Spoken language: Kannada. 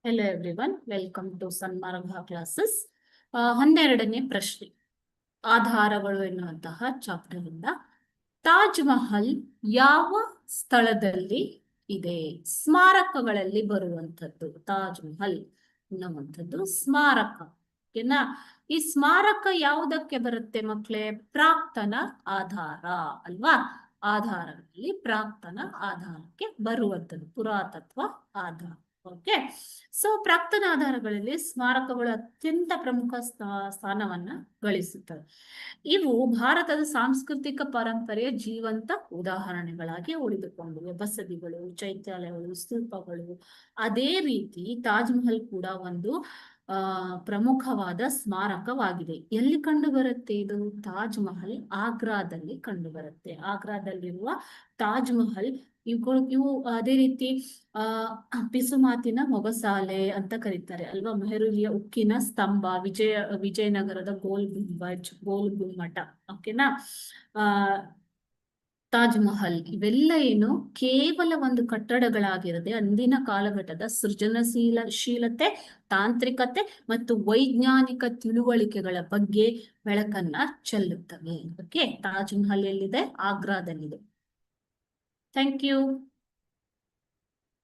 Hello everyone, welcome to Sanmarga classes. 12ನೇ ಪ್ರಶ್ನೆ ಆಧಾರಗಳು ಎನ್ನುವಂತಹ ಚಾಪ್ಟರ್ ಇಂದ ತಾಜ್ ಮಹಲ್ ಯಾವ ಸ್ಥಳದಲ್ಲಿ ಇದೆ? ಸ್ಮಾರಕಗಳಲ್ಲಿ ಬರುವಂತದ್ದು ತಾಜ್ ಮಹಲ್ ಎನ್ನುವಂಥದ್ದು ಸ್ಮಾರಕ. ಓಕೆನಾ? ಈ ಸ್ಮಾರಕ ಯಾವುದಕ್ಕೆ ಬರುತ್ತೆ ಮಕ್ಕಳೇ? ಪ್ರಾಕ್ತನ ಆಧಾರ ಅಲ್ವಾ? ಆಧಾರಗಳಲ್ಲಿ ಪ್ರಾಕ್ತನ ಆಧಾರಕ್ಕೆ ಬರುವಂತದ್ದು ಪುರಾತತ್ವ ಆಧಾರ. ಓಕೆ, ಸೊ ಪ್ರಾಕ್ತನ ಆಧಾರಗಳಲ್ಲಿ ಸ್ಮಾರಕಗಳು ಅತ್ಯಂತ ಪ್ರಮುಖ ಸ್ಥಾನವನ್ನ ಗಳಿಸುತ್ತವೆ. ಇವು ಭಾರತದ ಸಾಂಸ್ಕೃತಿಕ ಪರಂಪರೆಯ ಜೀವಂತ ಉದಾಹರಣೆಗಳಾಗಿ ಉಳಿದುಕೊಂಡಿವೆ. ಬಸದಿಗಳು, ಚೈತ್ಯಾಲಯಗಳು, ಸ್ತೂಪಗಳು. ಅದೇ ರೀತಿ ತಾಜ್ ಮಹಲ್ ಕೂಡ ಒಂದು ಪ್ರಮುಖವಾದ ಸ್ಮಾರಕವಾಗಿದೆ. ಎಲ್ಲಿ ಕಂಡು ಬರುತ್ತೆ ಇದು? ತಾಜ್ ಮಹಲ್ ಆಗ್ರಾದಲ್ಲಿ ಕಂಡು ಬರುತ್ತೆ. ಆಗ್ರಾದಲ್ಲಿರುವ ತಾಜ್ ಮಹಲ್ ಇವು ಅದೇ ರೀತಿ ಪಿಸುಮಾತಿನ ಮೊಗಸಾಲೆ ಅಂತ ಕರೀತಾರೆ ಅಲ್ವಾ? ಮೆಹರೂಲಿಯ ಉಕ್ಕಿನ ಸ್ತಂಭ, ವಿಜಯನಗರದ ಗೋಲ್ ಗುಮ್ಮಟ. ಓಕೆನಾ? ತಾಜ್ ಮಹಲ್ ಇವೆಲ್ಲ ಏನು ಕೇವಲ ಒಂದು ಕಟ್ಟಡಗಳಾಗಿರದೆ ಅಂದಿನ ಕಾಲಘಟ್ಟದ ಸೃಜನಶೀಲತೆ, ತಾಂತ್ರಿಕತೆ ಮತ್ತು ವೈಜ್ಞಾನಿಕ ತಿಳುವಳಿಕೆಗಳ ಬಗ್ಗೆ ಬೆಳಕನ್ನ ಚೆಲ್ಲುತ್ತವೆ. ಓಕೆ, ತಾಜ್ ಮಹಲ್ ಎಲ್ಲಿದೆ? ಆಗ್ರಾದಲ್ಲಿದೆ. Thank you.